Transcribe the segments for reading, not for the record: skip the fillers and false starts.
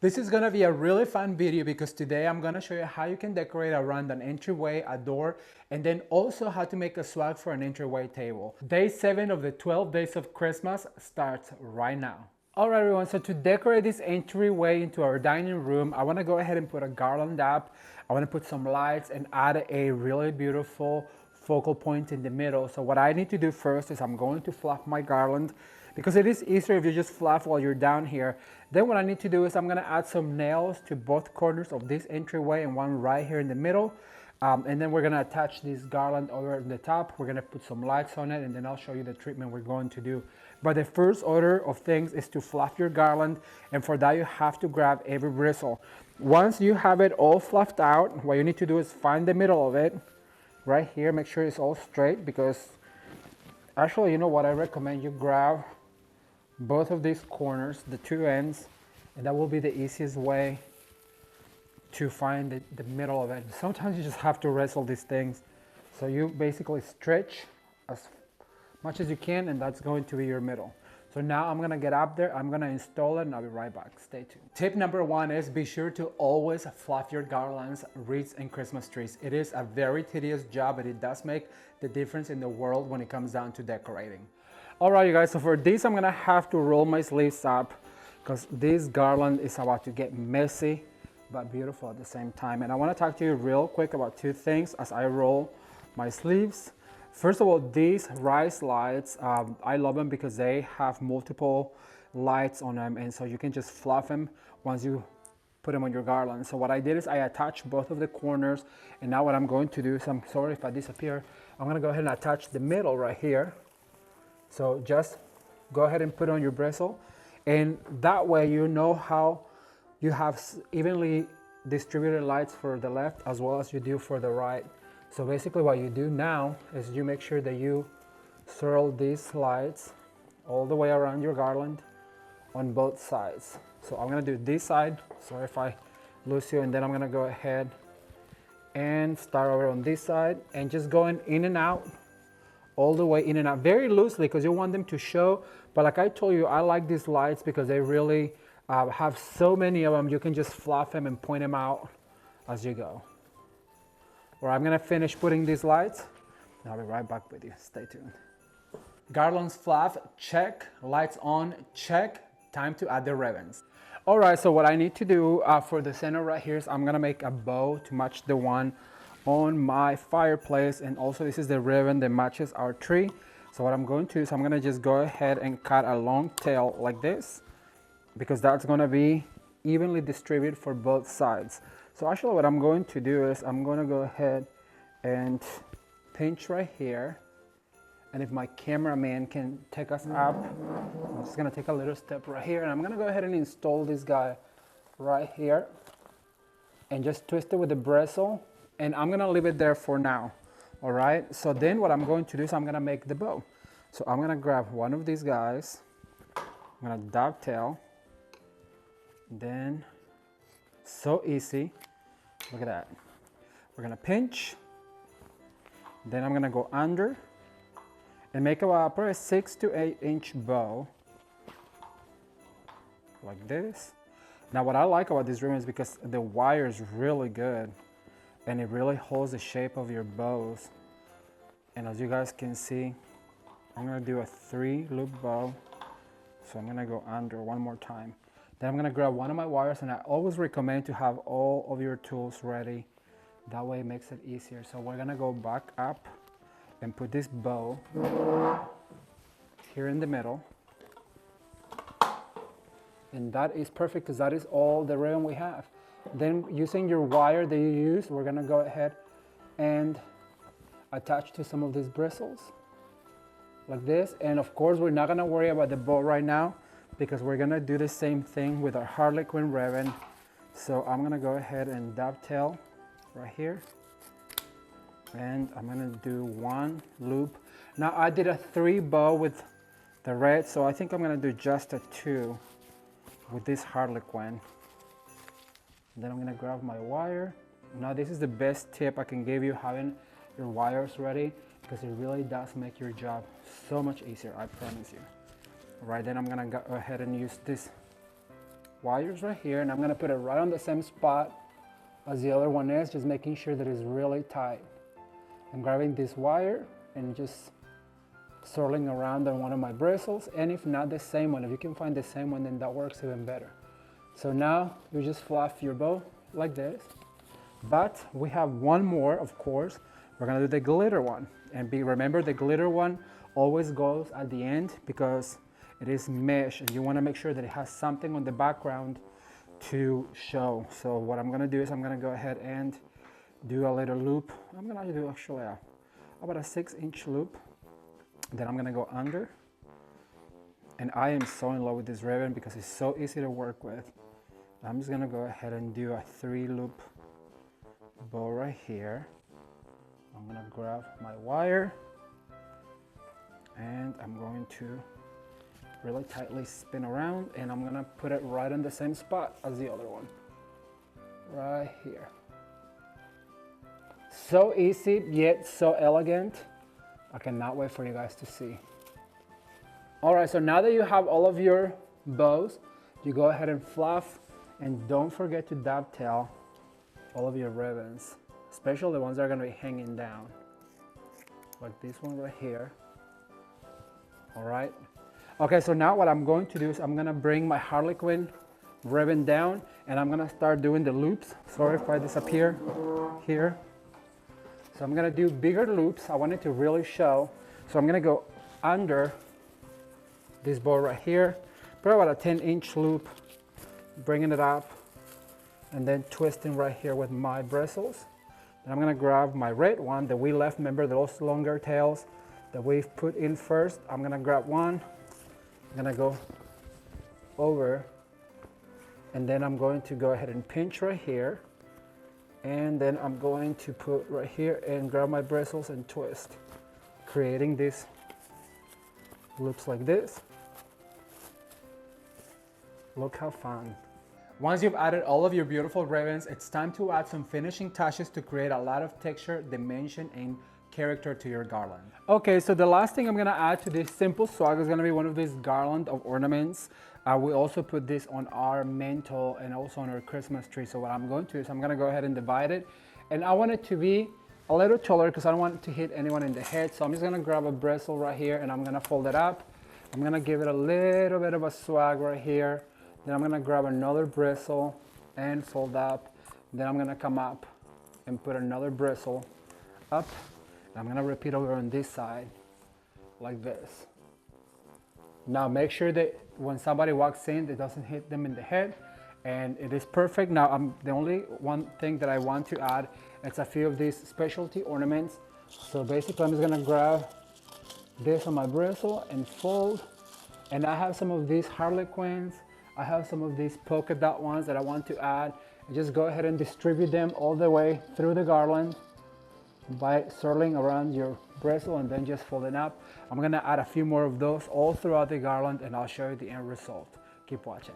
This is gonna be a really fun video because today I'm gonna show you how you can decorate around an entryway, a door, and then also how to make a swag for an entryway table. Day 7 of the 12 days of Christmas starts right now. Alright everyone, so to decorate this entryway into our dining room, I wanna go ahead and put a garland up. I wanna put some lights and add a really beautiful focal point in the middle. So what I need to do first is I'm going to fluff my garland, because it is easier if you just fluff while you're down here. Then what I need to do is I'm gonna add some nails to both corners of this entryway and one right here in the middle. And then we're gonna attach this garland over at the top. We're gonna put some lights on it, and then I'll show you the treatment we're going to do. But the first order of things is to fluff your garland, and for that you have to grab every bristle. Once you have it all fluffed out, what you need to do is find the middle of it, right here. Make sure it's all straight, because actually, you know what, I recommend you grab both of these corners, the two ends, and that will be the easiest way to find the middle of it. Sometimes you just have to wrestle these things. So you basically stretch as much as you can, and that's going to be your middle. So now I'm gonna get up there, I'm gonna install it, and I'll be right back. Stay tuned. Tip number 1 is be sure to always fluff your garlands, wreaths, and Christmas trees. It is a very tedious job, but it does make the difference in the world when it comes down to decorating. All right, you guys, so for this, I'm gonna have to roll my sleeves up, because this garland is about to get messy, but beautiful at the same time. And I wanna talk to you real quick about 2 things as I roll my sleeves. First of all, these rise lights, I love them because they have multiple lights on them, and so you can just fluff them once you put them on your garland. So what I did is I attached both of the corners, and now what I'm going to do is, I'm sorry if I disappear, I'm gonna go ahead and attach the middle right here. So just go ahead and put on your bristle, and that way you know how you have evenly distributed lights for the left as well as you do for the right. So basically what you do now is you make sure that you swirl these lights all the way around your garland on both sides. So I'm gonna do this side, sorry if I lose you, and then I'm gonna go ahead and start over on this side and just going in and out, all the way in and out, very loosely, because you want them to show. But like I told you, I like these lights because they really have so many of them. You can just fluff them and point them out as you go. Or I'm gonna finish putting these lights, and I'll be right back with you. Stay tuned. Garlands fluff, check. Lights on, check. Time to add the ribbons. All right, so what I need to do for the center right here is I'm gonna make a bow to match the one on my fireplace, and also this is the ribbon that matches our tree. So what I'm going to do is I'm gonna just go ahead and cut a long tail like this, because that's gonna be evenly distributed for both sides. So actually what I'm going to do is I'm gonna go ahead and pinch right here, and if my cameraman can take us up, I'm just gonna take a little step right here, and I'm gonna go ahead and install this guy right here and just twist it with the bristle, and I'm gonna leave it there for now. All right, so then what I'm going to do is I'm gonna make the bow. So I'm gonna grab one of these guys, I'm gonna dovetail, then so easy, look at that. We're gonna pinch, then I'm gonna go under and make about probably a 6 to 8 inch bow like this. Now what I like about this ribbon is because the wire is really good, and it really holds the shape of your bows. And as you guys can see, I'm gonna do a 3-loop bow. So I'm gonna go under one more time. Then I'm gonna grab one of my wires, and I always recommend to have all of your tools ready. That way it makes it easier. So we're gonna go back up and put this bow here in the middle. And that is perfect, because that is all the ribbon we have. Then using your wire that you use, we're gonna go ahead and attach to some of these bristles like this. And of course, we're not gonna worry about the bow right now, because we're gonna do the same thing with our Harlequin ribbon. So I'm gonna go ahead and dovetail right here, and I'm gonna do 1 loop. Now I did a 3 bow with the red, so I think I'm gonna do just a 2 with this Harlequin. Then I'm gonna grab my wire. Now this is the best tip I can give you, having your wires ready, because it really does make your job so much easier, I promise you. All right, then I'm gonna go ahead and use this wires right here, and I'm gonna put it right on the same spot as the other one is, just making sure that it's really tight. I'm grabbing this wire and just swirling around on one of my bristles, and if not the same one, if you can find the same one, then that works even better. So now you just fluff your bow like this, but we have one more, of course. We're gonna do the glitter one, and remember the glitter one always goes at the end because it is mesh, and you wanna make sure that it has something on the background to show. So what I'm gonna do is I'm gonna go ahead and do a little loop. I'm gonna do actually about a 6-inch loop. Then I'm gonna go under, and I am so in love with this ribbon because it's so easy to work with. I'm just gonna go ahead and do a 3-loop bow right here. I'm gonna grab my wire, and I'm going to really tightly spin around, and I'm gonna put it right in the same spot as the other one, right here. So easy, yet so elegant. I cannot wait for you guys to see. All right, so now that you have all of your bows, you go ahead and fluff, and don't forget to dovetail all of your ribbons, especially the ones that are gonna be hanging down, like this one right here. All right. Okay, so now what I'm going to do is I'm gonna bring my Harlequin ribbon down, and I'm gonna start doing the loops. Sorry if I disappear here. So I'm gonna do bigger loops. I want it to really show. So I'm gonna go under this bow right here, put about a 10-inch loop, bringing it up, and then twisting right here with my bristles. Then I'm gonna grab my red one that we left, remember those longer tails that we've put in first. I'm gonna grab one, I'm gonna go over, and then I'm going to go ahead and pinch right here. And then I'm going to put right here and grab my bristles and twist, creating these loops like this. Look how fun. Once you've added all of your beautiful ribbons, it's time to add some finishing touches to create a lot of texture, dimension, and character to your garland. Okay, so the last thing I'm gonna add to this simple swag is gonna be one of these garland of ornaments. We also put this on our mantle and also on our Christmas tree. So what I'm going to do is I'm gonna go ahead and divide it. And I want it to be a little taller because I don't want it to hit anyone in the head. So I'm just gonna grab a bristle right here, and I'm gonna fold it up. I'm gonna give it a little bit of a swag right here. Then I'm gonna grab another bristle and fold up. Then I'm gonna come up and put another bristle up. And I'm gonna repeat over on this side like this. Now make sure that when somebody walks in, it doesn't hit them in the head, and it is perfect. Now the only one thing that I want to add, it's a few of these specialty ornaments. So basically I'm just gonna grab this on my bristle and fold. And I have some of these Harlequins. I have some of these polka dot ones that I want to add. And just go ahead and distribute them all the way through the garland by swirling around your bristle and then just fold it up. I'm gonna add a few more of those all throughout the garland, and I'll show you the end result. Keep watching.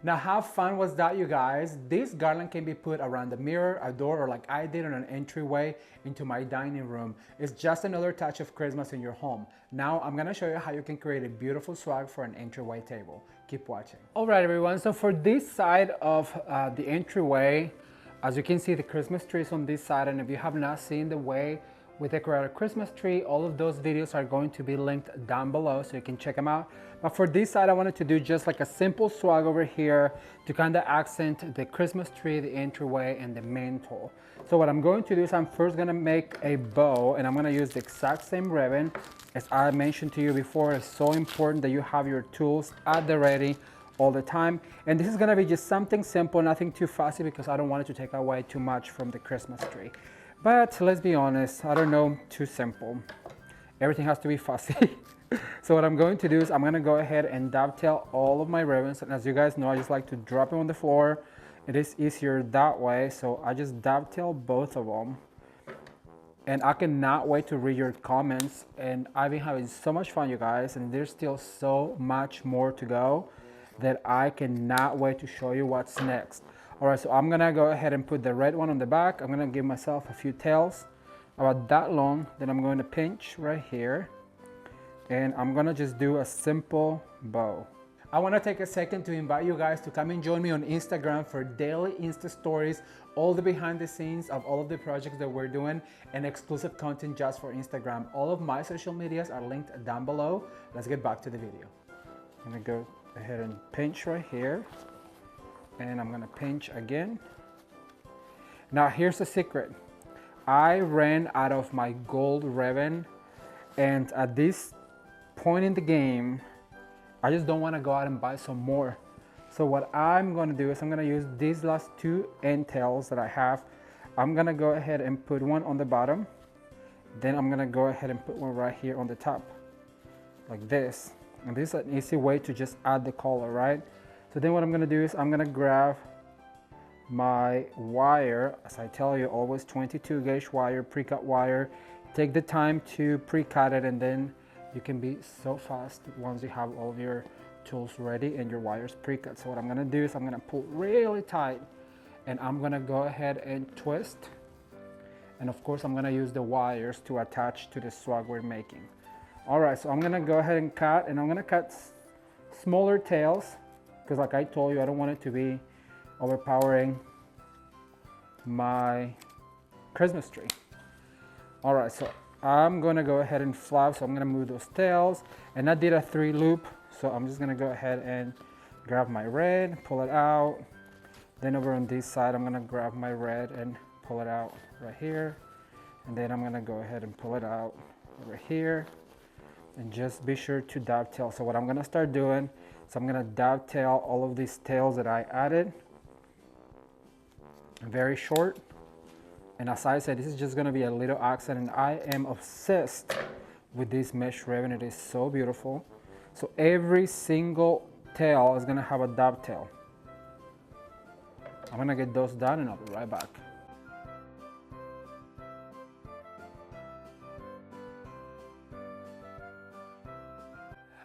Now how fun was that, you guys? This garland can be put around the mirror, a door, or like I did on an entryway into my dining room. It's just another touch of Christmas in your home. Now I'm gonna show you how you can create a beautiful swag for an entryway table. Keep watching. All right, everyone, so for this side of the entryway, as you can see, the Christmas tree is on this side, and if you have not seen the way we decorate a Christmas tree, all of those videos are going to be linked down below so you can check them out. But for this side, I wanted to do just like a simple swag over here to kind of accent the Christmas tree, the entryway, and the mantle. So what I'm going to do is I'm first gonna make a bow, and I'm gonna use the exact same ribbon. As I mentioned to you before, it's so important that you have your tools at the ready all the time. And this is gonna be just something simple, nothing too fussy, because I don't want it to take away too much from the Christmas tree. But let's be honest, I don't know, too simple. Everything has to be fussy. So what I'm going to do is I'm gonna go ahead and dovetail all of my ribbons. And as you guys know, I just like to drop them on the floor. It is easier that way. So I just dovetail both of them. And I cannot wait to read your comments. And I've been having so much fun, you guys, and there's still so much more to go that I cannot wait to show you what's next. All right, so I'm gonna go ahead and put the red one on the back. I'm gonna give myself a few tails about that long. Then I'm going to pinch right here, and I'm gonna just do a simple bow. I want to take a second to invite you guys to come and join me on Instagram for daily Insta stories, all the behind the scenes of all of the projects that we're doing, and exclusive content just for Instagram. All of my social medias are linked down below. Let's get back to the video. I'm gonna go ahead and pinch right here, and I'm gonna pinch again. Now here's the secret. I ran out of my gold ribbon, and at this point in the game, I just don't want to go out and buy some more. So what I'm going to do is I'm going to use these last two end tails that I have. I'm going to go ahead and put one on the bottom. Then I'm going to go ahead and put one right here on the top, like this. And this is an easy way to just add the color, right? So then what I'm going to do is I'm going to grab my wire. As I tell you, always 22 gauge wire, pre-cut wire. Take the time to pre-cut it, and then you can be so fast once you have all of your tools ready and your wires pre-cut. So what I'm gonna do is I'm gonna pull really tight, and I'm gonna go ahead and twist. And of course, I'm gonna use the wires to attach to the swag we're making. All right, so I'm gonna go ahead and cut, and I'm gonna cut smaller tails, because like I told you, I don't want it to be overpowering my Christmas tree. All right, so I'm gonna go ahead and fluff, so I'm gonna move those tails, and I did a 3 loop, so I'm just gonna go ahead and grab my red, pull it out. Then over on this side, I'm gonna grab my red and pull it out right here, and then I'm gonna go ahead and pull it out over here, and just be sure to dovetail. So what I'm gonna start doing is I'm gonna dovetail all of these tails that I added, very short. And as I said, this is just gonna be a little accent, and I am obsessed with this mesh ribbon. It is so beautiful. So every single tail is gonna have a dovetail. I'm gonna get those done and I'll be right back.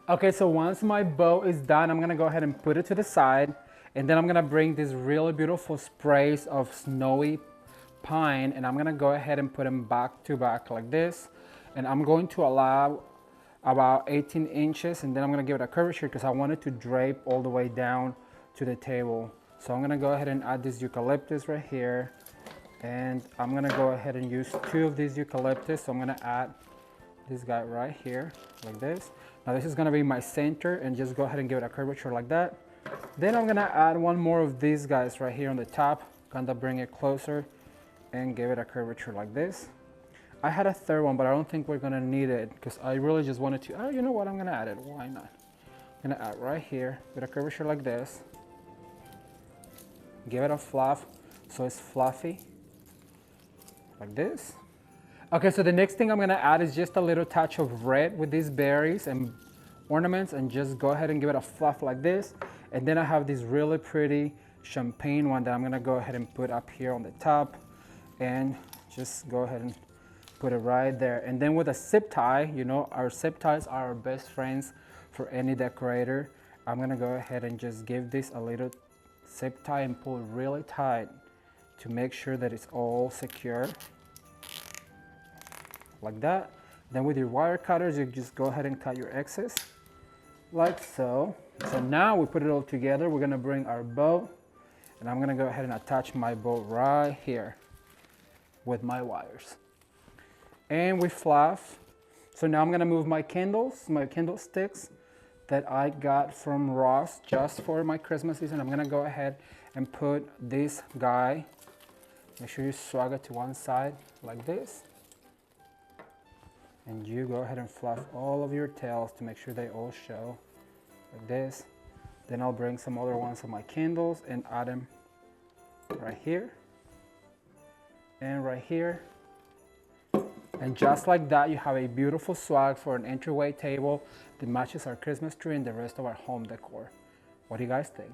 Okay, so once my bow is done, I'm gonna go ahead and put it to the side, and then I'm gonna bring these really beautiful sprays of snowy pine, and I'm gonna go ahead and put them back to back like this, and I'm going to allow about 18 inches, and then I'm gonna give it a curvature because I want it to drape all the way down to the table. So I'm gonna go ahead and add this eucalyptus right here, and I'm gonna go ahead and use 2 of these eucalyptus. So I'm gonna add this guy right here like this. Now this is gonna be my center, and just go ahead and give it a curvature like that. Then I'm gonna add 1 more of these guys right here on the top, gonna bring it closer and give it a curvature like this. I had a 3rd one, but I don't think we're gonna need it because I really just wanted to, you know what, I'm gonna add it, why not? I'm gonna add right here with a curvature like this. Give it a fluff so it's fluffy, like this. Okay, so the next thing I'm gonna add is just a little touch of red with these berries and ornaments, and just go ahead and give it a fluff like this. And then I have this really pretty champagne one that I'm gonna go ahead and put up here on the top, and just go ahead and put it right there. And then with a zip tie, you know, our zip ties are our best friends for any decorator. I'm gonna go ahead and just give this a little zip tie and pull it really tight to make sure that it's all secure, like that. Then with your wire cutters, you just go ahead and cut your excess, like so. So now we put it all together. We're gonna bring our bow, and I'm gonna go ahead and attach my bow right here with my wires. And we fluff. So now I'm gonna move my candles, my candle sticks that I got from Ross just for my Christmas season. I'm gonna go ahead and put this guy, make sure you swag it to one side like this. And you go ahead and fluff all of your tails to make sure they all show like this. Then I'll bring some other ones of my candles and add them right here and right here. And just like that, you have a beautiful swag for an entryway table that matches our Christmas tree and the rest of our home decor. What do you guys think?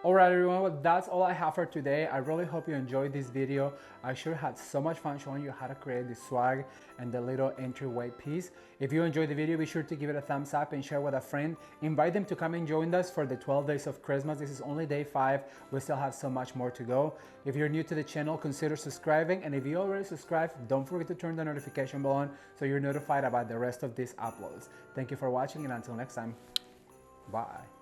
Alright everyone, well, that's all I have for today. I really hope you enjoyed this video. I sure had so much fun showing you how to create the swag and the little entryway piece. If you enjoyed the video, be sure to give it a thumbs up and share with a friend. Invite them to come and join us for the 12 days of Christmas. This is only day 5. We still have so much more to go. If you're new to the channel, consider subscribing. And if you already subscribed, don't forget to turn the notification bell on so you're notified about the rest of these uploads. Thank you for watching, and until next time, bye.